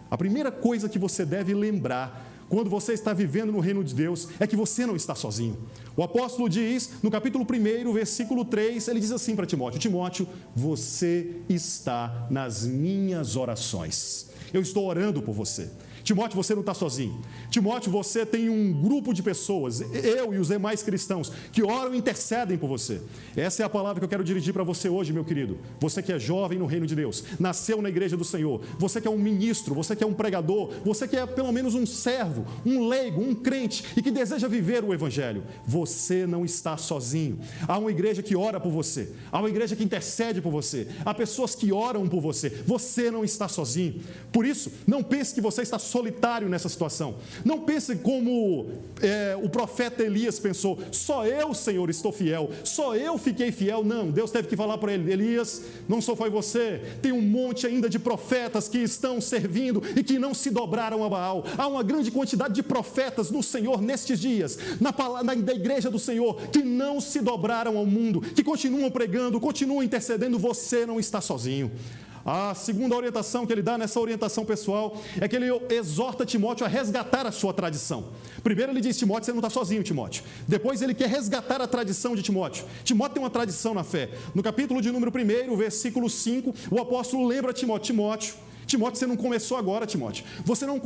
A primeira coisa que você deve lembrar quando você está vivendo no reino de Deus é que você não está sozinho. O apóstolo diz, no capítulo 1, versículo 3, ele diz assim para Timóteo: Timóteo, você está nas minhas orações. Eu estou orando por você. Timóteo, você não está sozinho. Timóteo, você tem um grupo de pessoas, eu e os demais cristãos, que oram e intercedem por você. Essa é a palavra que eu quero dirigir para você hoje, meu querido. Você que é jovem no reino de Deus, nasceu na igreja do Senhor, você que é um ministro, você que é um pregador, você que é pelo menos um servo, um leigo, um crente e que deseja viver o evangelho. Você não está sozinho. Há uma igreja que ora por você, há uma igreja que intercede por você, há pessoas que oram por você. Você não está sozinho. Por isso, não pense que você está solitário nessa situação. Não pense como o profeta Elias pensou: só eu, Senhor, estou fiel, só eu fiquei fiel. Não, Deus teve que falar para ele: Elias, não só foi você, tem um monte ainda de profetas que estão servindo e que não se dobraram a Baal. Há uma grande quantidade de profetas no Senhor nestes dias, da igreja do Senhor, que não se dobraram ao mundo, que continuam pregando, continuam intercedendo. Você não está sozinho. A segunda orientação que ele dá nessa orientação pessoal é que ele exorta Timóteo a resgatar a sua tradição. Primeiro ele diz: Timóteo, você não está sozinho, Timóteo. Depois ele quer resgatar a tradição de Timóteo. Timóteo tem uma tradição na fé. No capítulo de número 1, versículo 5, o apóstolo lembra a Timóteo: Timóteo, você não começou agora, Timóteo. Você não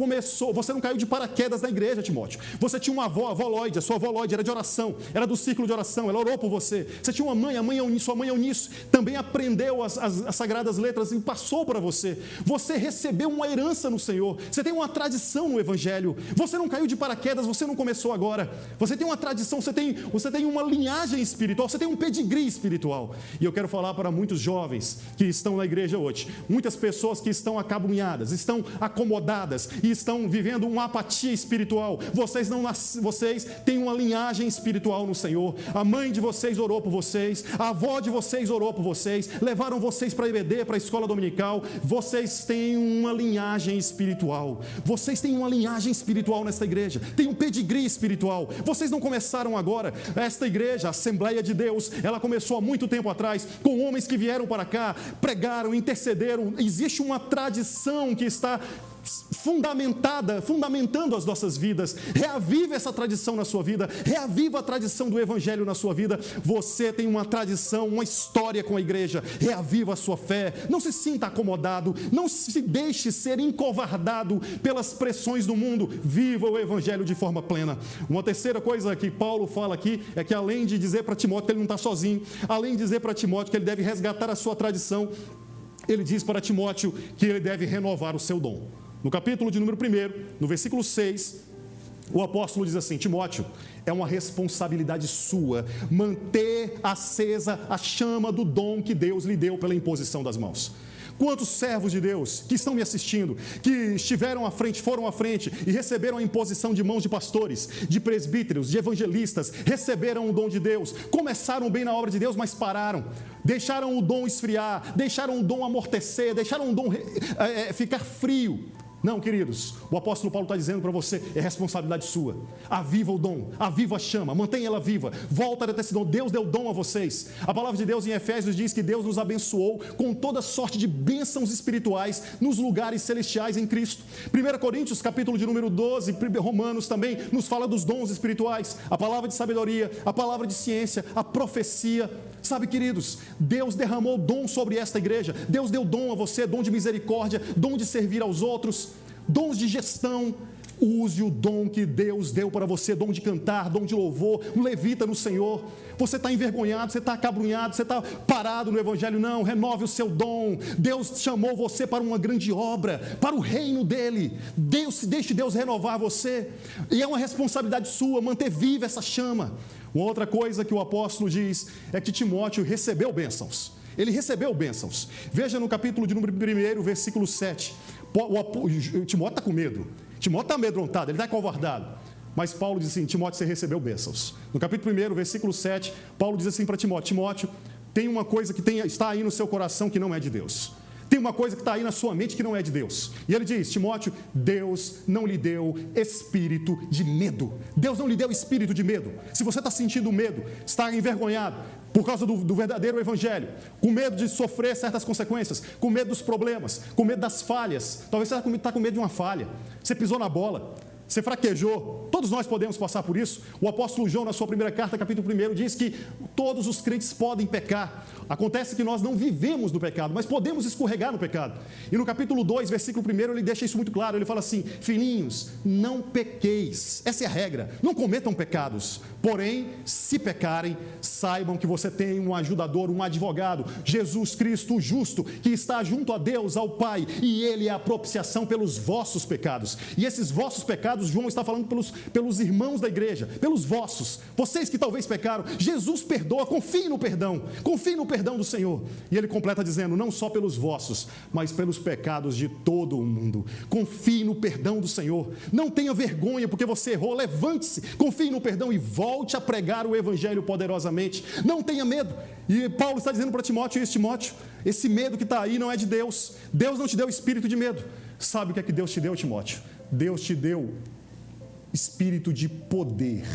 caiu de paraquedas na igreja, Timóteo. Você tinha uma avó, a avó Lloyd, a sua avó Lloyd era de oração, era do círculo de oração, ela orou por você. Você tinha uma mãe, sua mãe Eunice, também aprendeu as sagradas letras e passou para você. Você recebeu uma herança no Senhor, você tem uma tradição no evangelho. Você não caiu de paraquedas, você não começou agora. Você tem uma tradição, você tem uma linhagem espiritual, você tem um pedigree espiritual. E eu quero falar para muitos jovens que estão na igreja hoje, muitas pessoas que estão acabunhadas, estão acomodadas e estão vivendo uma apatia espiritual. Vocês têm uma linhagem espiritual no Senhor. A mãe de vocês orou por vocês, a avó de vocês orou por vocês, levaram vocês para a IBD, para a escola dominical. Vocês têm uma linhagem espiritual. Vocês têm uma linhagem espiritual nesta igreja, tem um pedigree espiritual. Vocês não começaram agora. Esta igreja, a Assembleia de Deus, ela começou há muito tempo atrás, com homens que vieram para cá, pregaram, intercederam. Existe uma tradição que está fundamentando as nossas vidas. Reaviva essa tradição na sua vida, reaviva a tradição do Evangelho na sua vida. Você tem uma tradição, uma história com a igreja, reaviva a sua fé. Não se sinta acomodado, não se deixe ser encovardado pelas pressões do mundo. Viva o Evangelho de forma plena. Uma terceira coisa que Paulo fala aqui é que, além de dizer para Timóteo que ele não está sozinho, além de dizer para Timóteo que ele deve resgatar a sua tradição, ele diz para Timóteo que ele deve renovar o seu dom. No capítulo de número 1, no versículo 6, o apóstolo diz assim: Timóteo, é uma responsabilidade sua manter acesa a chama do dom que Deus lhe deu pela imposição das mãos. Quantos servos de Deus que estão me assistindo, que estiveram à frente, foram à frente e receberam a imposição de mãos de pastores, de presbíteros, de evangelistas, receberam o dom de Deus, começaram bem na obra de Deus, mas pararam, deixaram o dom esfriar, deixaram o dom amortecer, deixaram o dom ficar frio. Não, queridos, o apóstolo Paulo está dizendo para você, é responsabilidade sua. Aviva o dom, aviva a chama, mantenha ela viva, volta a ter esse dom. Deus deu dom a vocês. A palavra de Deus em Efésios diz que Deus nos abençoou com toda sorte de bênçãos espirituais nos lugares celestiais em Cristo. 1 Coríntios, capítulo de número 12, Romanos também nos fala dos dons espirituais, a palavra de sabedoria, a palavra de ciência, a profecia. Sabe, queridos, Deus derramou dom sobre esta igreja. Deus deu dom a você, dom de misericórdia, dom de servir aos outros, dons de gestão. Use o dom que Deus deu para você, dom de cantar, dom de louvor, um levita no Senhor. Você está envergonhado, você está acabrunhado, você está parado no Evangelho. Não, renove o seu dom. Deus chamou você para uma grande obra, para o reino dEle. Deixe Deus renovar você. E é uma responsabilidade sua manter viva essa chama. Uma outra coisa que o apóstolo diz é que Timóteo recebeu bênçãos. Ele recebeu bênçãos. Veja no capítulo de número 1, versículo 7. Timóteo está com medo. Timóteo está amedrontado, ele está acovardado. Mas Paulo diz assim: Timóteo, você recebeu bênçãos. No capítulo 1, versículo 7, Paulo diz assim para Timóteo: Timóteo, tem uma coisa que está aí no seu coração que não é de Deus. Tem uma coisa que está aí na sua mente que não é de Deus. E ele diz: Timóteo, Deus não lhe deu espírito de medo. Deus não lhe deu espírito de medo. Se você está sentindo medo, está envergonhado por causa do verdadeiro evangelho, com medo de sofrer certas consequências, com medo dos problemas, com medo das falhas, talvez você está com medo de uma falha, você pisou na bola, você fraquejou, todos nós podemos passar por isso. O apóstolo João, na sua primeira carta, capítulo 1, diz que todos os crentes podem pecar. Acontece que nós não vivemos no pecado, mas podemos escorregar no pecado. E no capítulo 2, versículo 1, ele deixa isso muito claro. Ele fala assim: filhinhos, não pequeis. Essa é a regra, não cometam pecados. Porém, se pecarem, saibam que você tem um ajudador, um advogado, Jesus Cristo, o justo, que está junto a Deus, ao Pai, e Ele é a propiciação pelos vossos pecados. E esses vossos pecados, João está falando pelos irmãos da igreja, pelos vossos, vocês que talvez pecaram. Jesus perdoa, confie no perdão do Senhor. E ele completa dizendo: não só pelos vossos, mas pelos pecados de todo o mundo. Confie no perdão do Senhor, não tenha vergonha porque você errou, levante-se, confie no perdão e volte a pregar o evangelho poderosamente. Não tenha medo. E Paulo está dizendo para Timóteo isso: Timóteo, esse medo que está aí não é de Deus. Deus não te deu espírito de medo. Sabe o que é que Deus te deu, Timóteo? Deus te deu espírito de poder,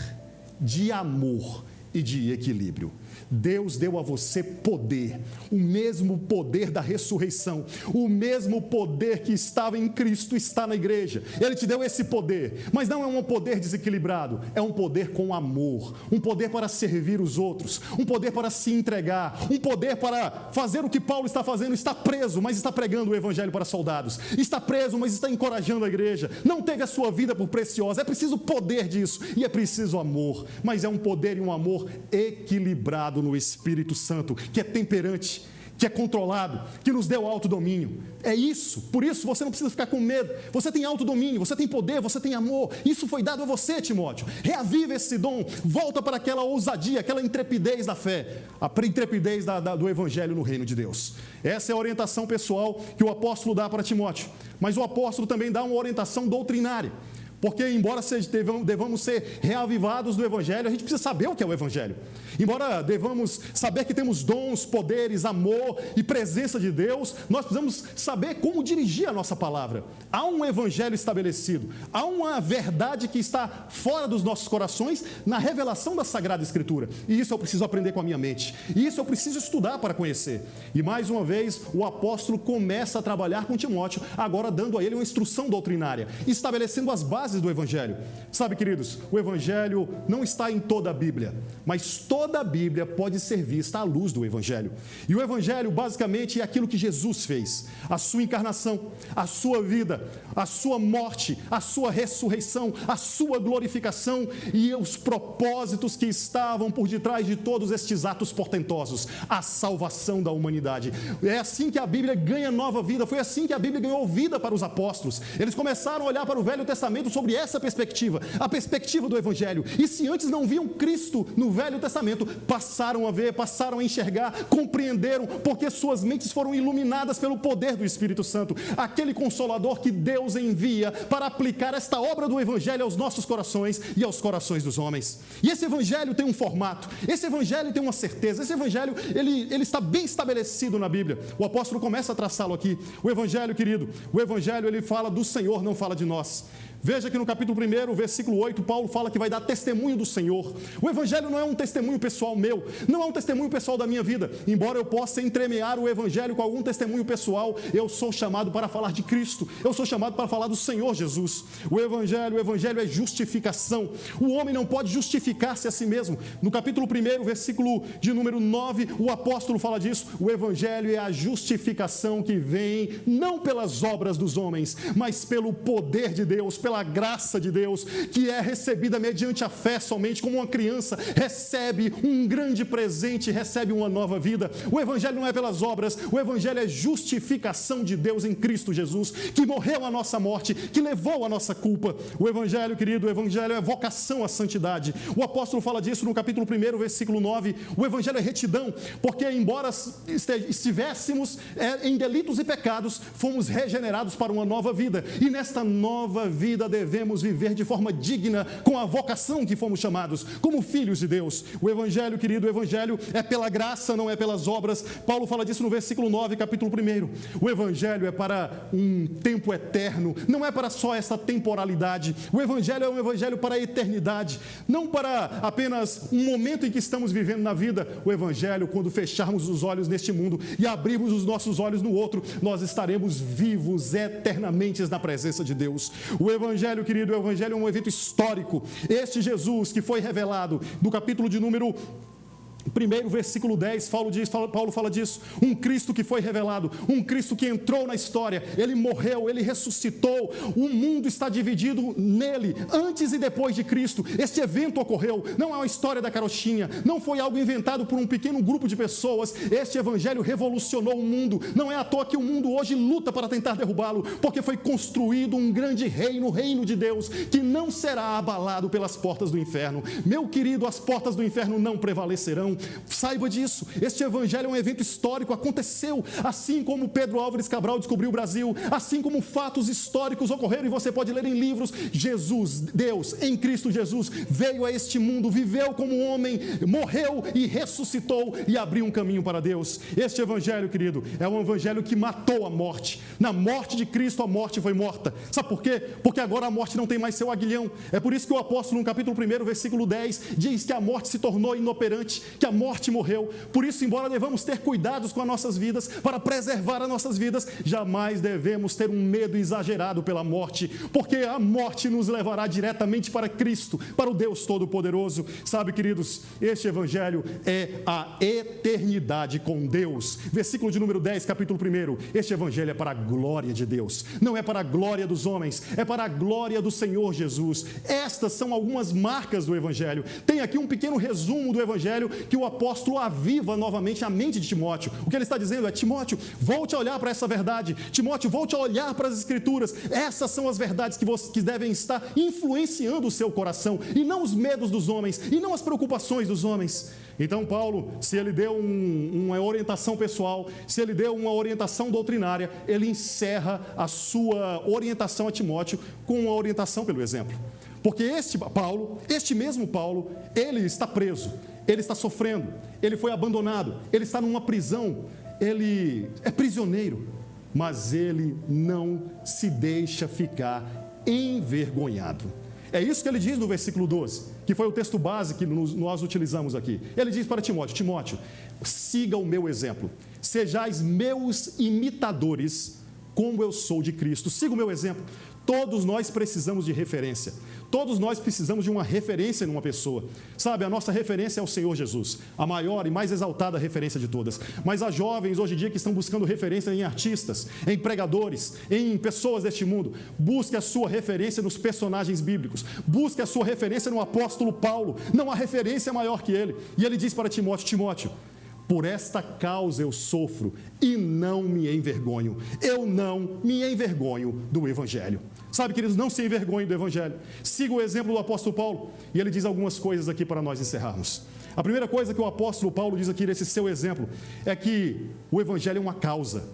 de amor e de equilíbrio. Deus deu a você poder, o mesmo poder da ressurreição, o mesmo poder que estava em Cristo está na igreja. Ele te deu esse poder, mas não é um poder desequilibrado, é um poder com amor, um poder para servir os outros, um poder para se entregar, um poder para fazer o que Paulo está fazendo. Está preso, mas está pregando o evangelho para soldados, está preso, mas está encorajando a igreja, não teve a sua vida por preciosa. É preciso poder disso e é preciso amor, mas é um poder e um amor equilibrado no Espírito Santo, que é temperante, que é controlado, que nos deu autodomínio. É isso, por isso você não precisa ficar com medo. Você tem autodomínio, você tem poder, você tem amor. Isso foi dado a você, Timóteo. Reaviva esse dom, volta para aquela ousadia, aquela intrepidez da fé, a intrepidez do evangelho no reino de Deus. Essa é a orientação pessoal que o apóstolo dá para Timóteo. Mas o apóstolo também dá uma orientação doutrinária. Porque embora devamos ser reavivados do Evangelho, a gente precisa saber o que é o Evangelho. Embora devamos saber que temos dons, poderes, amor e presença de Deus, nós precisamos saber como dirigir a nossa palavra. Há um Evangelho estabelecido, há uma verdade que está fora dos nossos corações na revelação da Sagrada Escritura. E isso eu preciso aprender com a minha mente. E isso eu preciso estudar para conhecer. E mais uma vez, o apóstolo começa a trabalhar com Timóteo, agora dando a ele uma instrução doutrinária, estabelecendo as bases do Evangelho. Sabe, queridos, o Evangelho não está em toda a Bíblia, mas toda a Bíblia pode ser vista à luz do Evangelho. E o Evangelho, basicamente, é aquilo que Jesus fez. A sua encarnação, a sua vida, a sua morte, a sua ressurreição, a sua glorificação e os propósitos que estavam por detrás de todos estes atos portentosos. A salvação da humanidade. É assim que a Bíblia ganha nova vida. Foi assim que a Bíblia ganhou vida para os apóstolos. Eles começaram a olhar para o Velho Testamento sobre essa perspectiva, a perspectiva do Evangelho. E se antes não viam Cristo no Velho Testamento, passaram a ver, passaram a enxergar, compreenderam, porque suas mentes foram iluminadas pelo poder do Espírito Santo, aquele Consolador que Deus envia para aplicar esta obra do Evangelho aos nossos corações e aos corações dos homens. E esse Evangelho tem um formato, esse Evangelho tem uma certeza, esse Evangelho ele está bem estabelecido na Bíblia. O apóstolo começa a traçá-lo aqui. O Evangelho, querido, o Evangelho ele fala do Senhor, não fala de nós. Veja que no capítulo 1, versículo 8, Paulo fala que vai dar testemunho do Senhor. O Evangelho não é um testemunho pessoal meu, não é um testemunho pessoal da minha vida. Embora eu possa entremear o Evangelho com algum testemunho pessoal, eu sou chamado para falar de Cristo, eu sou chamado para falar do Senhor Jesus. O Evangelho é justificação. O homem não pode justificar-se a si mesmo. No capítulo 1, versículo de número 9, o apóstolo fala disso. O Evangelho é a justificação que vem não pelas obras dos homens, mas pelo poder de Deus, pela graça de Deus, que é recebida mediante a fé somente, como uma criança recebe um grande presente, recebe uma nova vida. O Evangelho não é pelas obras, o Evangelho é justificação de Deus em Cristo Jesus, que morreu a nossa morte, que levou a nossa culpa. O Evangelho, querido, o Evangelho é vocação à santidade. O apóstolo fala disso no capítulo 1, versículo 9. O Evangelho é retidão, porque embora estivéssemos em delitos e pecados, fomos regenerados para uma nova vida, e nesta nova vida devemos viver de forma digna com a vocação que fomos chamados, como filhos de Deus. O Evangelho, querido, o Evangelho é pela graça, não é pelas obras. Paulo fala disso no versículo 9, capítulo 1. O Evangelho é para um tempo eterno, não é para só essa temporalidade. O Evangelho é um Evangelho para a eternidade, não para apenas um momento em que estamos vivendo na vida. O Evangelho, quando fecharmos os olhos neste mundo e abrirmos os nossos olhos no outro, nós estaremos vivos eternamente na presença de Deus. O Evangelho, querido, o Evangelho é um evento histórico. Este Jesus que foi revelado no capítulo de número 1, versículo 10, Paulo fala disso. Um Cristo que foi revelado, um Cristo que entrou na história, ele morreu, ele ressuscitou, o mundo está dividido nele, antes e depois de Cristo. Este evento ocorreu, não é uma história da carochinha, não foi algo inventado por um pequeno grupo de pessoas. Este Evangelho revolucionou o mundo. Não é à toa que o mundo hoje luta para tentar derrubá-lo, porque foi construído um grande reino, o reino de Deus, que não será abalado pelas portas do inferno. Meu querido, as portas do inferno não prevalecerão. Saiba disso. Este Evangelho é um evento histórico, aconteceu assim como Pedro Álvares Cabral descobriu o Brasil, assim como fatos históricos ocorreram, e você pode ler em livros. Jesus, Deus, em Cristo Jesus, veio a este mundo, viveu como homem, morreu e ressuscitou e abriu um caminho para Deus. Este Evangelho, querido, é um Evangelho que matou a morte. Na morte de Cristo, a morte foi morta. Sabe por quê? Porque agora a morte não tem mais seu aguilhão. É por isso que o apóstolo, no capítulo 1, versículo 10, diz que a morte se tornou inoperante, que a morte morreu. Por isso, embora devamos ter cuidados com as nossas vidas, para preservar as nossas vidas, jamais devemos ter um medo exagerado pela morte, porque a morte nos levará diretamente para Cristo, para o Deus Todo-Poderoso. Sabe, queridos, este Evangelho é a eternidade com Deus. Versículo de número 10, capítulo 1. Este Evangelho é para a glória de Deus, não é para a glória dos homens, é para a glória do Senhor Jesus. Estas são algumas marcas do Evangelho. Tem aqui um pequeno resumo do Evangelho que o apóstolo aviva novamente a mente de Timóteo. O que ele está dizendo é: Timóteo, volte a olhar para essa verdade. Timóteo, volte a olhar para as Escrituras. Essas são as verdades que devem estar influenciando o seu coração, e não os medos dos homens, e não as preocupações dos homens. Então Paulo, se ele deu uma orientação pessoal, se ele deu uma orientação doutrinária, ele encerra a sua orientação a Timóteo com uma orientação pelo exemplo. Porque este mesmo Paulo, ele está preso, ele está sofrendo, ele foi abandonado, ele está numa prisão, ele é prisioneiro, mas ele não se deixa ficar envergonhado. É isso que ele diz no versículo 12, que foi o texto base que nós utilizamos aqui. Ele diz para Timóteo: Timóteo, siga o meu exemplo, sejais meus imitadores, como eu sou de Cristo. Siga o meu exemplo. Todos nós precisamos de referência. Todos nós precisamos de uma referência numa pessoa. Sabe, a nossa referência é o Senhor Jesus, a maior e mais exaltada referência de todas. Mas há jovens hoje em dia que estão buscando referência em artistas, em pregadores, em pessoas deste mundo. Busque a sua referência nos personagens bíblicos. Busque a sua referência no apóstolo Paulo. Não há referência maior que ele. E ele diz para Timóteo: Timóteo, por esta causa eu sofro e não me envergonho. Eu não me envergonho do Evangelho. Sabe, queridos, não se envergonhem do Evangelho. Siga o exemplo do apóstolo Paulo. E ele diz algumas coisas aqui para nós encerrarmos. A primeira coisa que o apóstolo Paulo diz aqui nesse seu exemplo é que o Evangelho é uma causa.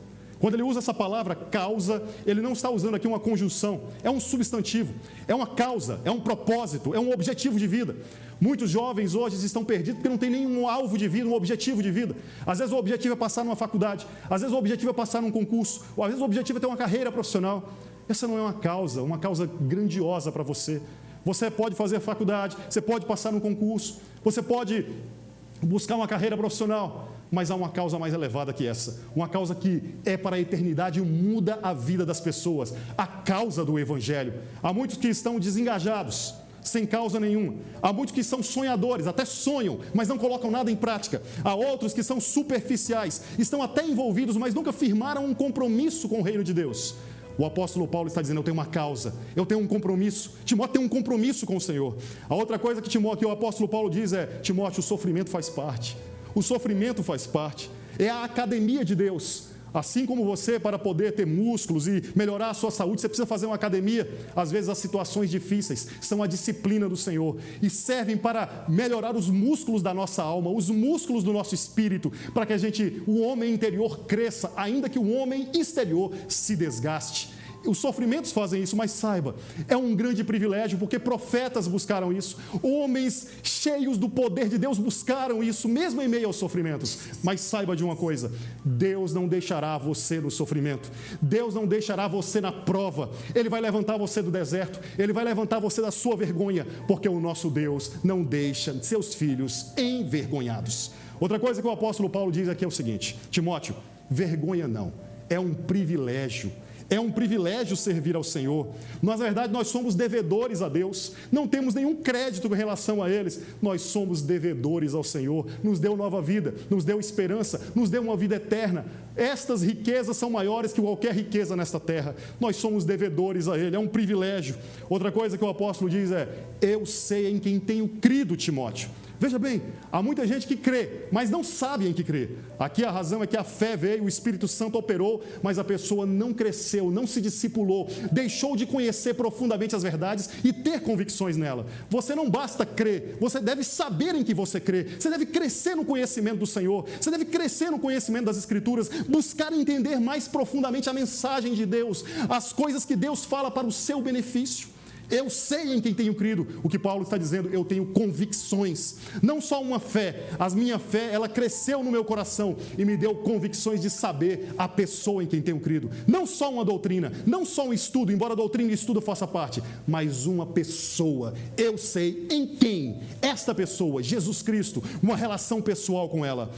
Quando ele usa essa palavra causa, ele não está usando aqui uma conjunção, é um substantivo, é uma causa, é um propósito, é um objetivo de vida. Muitos jovens hoje estão perdidos porque não tem nenhum alvo de vida, um objetivo de vida. Às vezes o objetivo é passar numa faculdade, às vezes o objetivo é passar num concurso, ou às vezes o objetivo é ter uma carreira profissional. Essa não é uma causa grandiosa para você. Você pode fazer faculdade, você pode passar num concurso, você pode buscar uma carreira profissional, mas há uma causa mais elevada que essa, uma causa que é para a eternidade e muda a vida das pessoas, a causa do Evangelho. Há muitos que estão desengajados, sem causa nenhuma. Há muitos que são sonhadores, até sonham, mas não colocam nada em prática. Há outros que são superficiais, estão até envolvidos, mas nunca firmaram um compromisso com o reino de Deus. O apóstolo Paulo está dizendo: eu tenho uma causa, eu tenho um compromisso. Timóteo tem um compromisso com o Senhor. A outra coisa que o apóstolo Paulo diz é: Timóteo, o sofrimento faz parte. O sofrimento faz parte. É a academia de Deus. Assim como você, para poder ter músculos e melhorar a sua saúde, você precisa fazer uma academia. Às vezes as situações difíceis são a disciplina do Senhor e servem para melhorar os músculos da nossa alma, os músculos do nosso espírito, para que o homem interior cresça, ainda que o homem exterior se desgaste. Os sofrimentos fazem isso, mas saiba, é um grande privilégio, porque profetas buscaram isso, homens cheios do poder de Deus buscaram isso, mesmo em meio aos sofrimentos. Mas saiba de uma coisa: Deus não deixará você no sofrimento, Deus não deixará você na prova. Ele vai levantar você do deserto, Ele vai levantar você da sua vergonha, porque o nosso Deus não deixa seus filhos envergonhados. Outra coisa que o apóstolo Paulo diz aqui é o seguinte: Timóteo, vergonha não, é um privilégio. É um privilégio servir ao Senhor. Na verdade, nós somos devedores a Deus. Não temos nenhum crédito em relação a eles. Nós somos devedores ao Senhor. Nos deu nova vida, nos deu esperança, nos deu uma vida eterna. Estas riquezas são maiores que qualquer riqueza nesta terra. Nós somos devedores a Ele. É um privilégio. Outra coisa que o apóstolo diz é: eu sei em quem tenho crido, Timóteo. Veja bem, há muita gente que crê, mas não sabe em que crê. Aqui a razão é que a fé veio, o Espírito Santo operou, mas a pessoa não cresceu, não se discipulou, deixou de conhecer profundamente as verdades e ter convicções nela. Você não basta crer, você deve saber em que você crê, você deve crescer no conhecimento do Senhor, você deve crescer no conhecimento das Escrituras, buscar entender mais profundamente a mensagem de Deus, as coisas que Deus fala para o seu benefício. Eu sei em quem tenho crido. O que Paulo está dizendo: eu tenho convicções, não só uma fé. A minha fé, ela cresceu no meu coração e me deu convicções de saber a pessoa em quem tenho crido. Não só uma doutrina, não só um estudo, embora a doutrina e estudo faça parte, mas uma pessoa. Eu sei em quem esta pessoa, Jesus Cristo, uma relação pessoal com ela.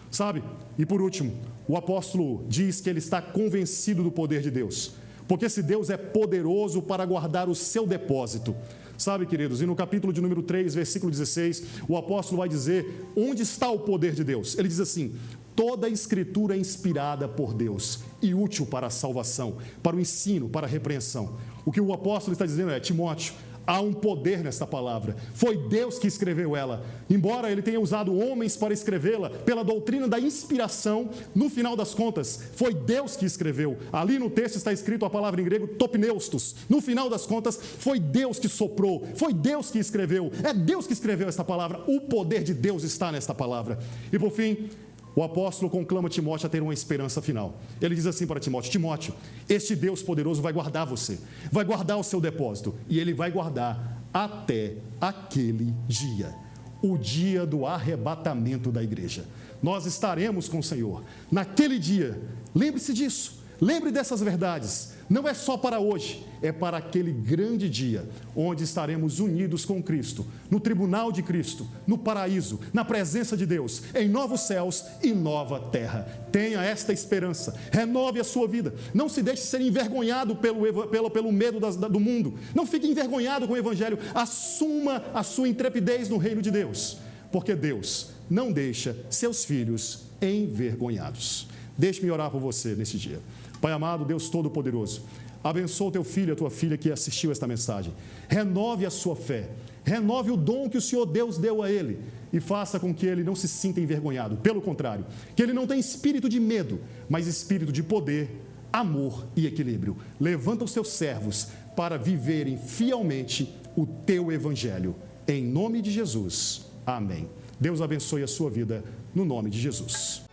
Sabe? E por último, o apóstolo diz que ele está convencido do poder de Deus. Porque esse Deus é poderoso para guardar o seu depósito. Sabe, queridos, e no capítulo de número 3, versículo 16, o apóstolo vai dizer onde está o poder de Deus. Ele diz assim: toda a Escritura é inspirada por Deus e útil para a salvação, para o ensino, para a repreensão. O que o apóstolo está dizendo é: Timóteo, Há um poder nesta palavra. Foi Deus que escreveu ela. Embora ele tenha usado homens para escrevê-la, pela doutrina da inspiração, no final das contas, foi Deus que escreveu. Ali no texto está escrito a palavra em grego topneustos. No final das contas, foi Deus que soprou, foi Deus que escreveu. É Deus que escreveu esta palavra. O poder de Deus está nesta palavra. E por fim, o apóstolo conclama Timóteo a ter uma esperança final. Ele diz assim para Timóteo: Timóteo, este Deus poderoso vai guardar você, vai guardar o seu depósito, e Ele vai guardar até aquele dia, o dia do arrebatamento da igreja. Nós estaremos com o Senhor naquele dia. Lembre-se disso, lembre dessas verdades. Não é só para hoje, é para aquele grande dia, onde estaremos unidos com Cristo, no tribunal de Cristo, no paraíso, na presença de Deus, em novos céus e nova terra. Tenha esta esperança, renove a sua vida, não se deixe ser envergonhado pelo medo do mundo, não fique envergonhado com o Evangelho, assuma a sua intrepidez no reino de Deus, porque Deus não deixa seus filhos envergonhados. Deixe-me orar por você nesse dia. Pai amado, Deus Todo-Poderoso, abençoa o teu filho e a tua filha que assistiu esta mensagem. Renove a sua fé, renove o dom que o Senhor Deus deu a ele e faça com que ele não se sinta envergonhado. Pelo contrário, que ele não tenha espírito de medo, mas espírito de poder, amor e equilíbrio. Levanta os teus servos para viverem fielmente o teu evangelho. Em nome de Jesus. Amém. Deus abençoe a sua vida no nome de Jesus.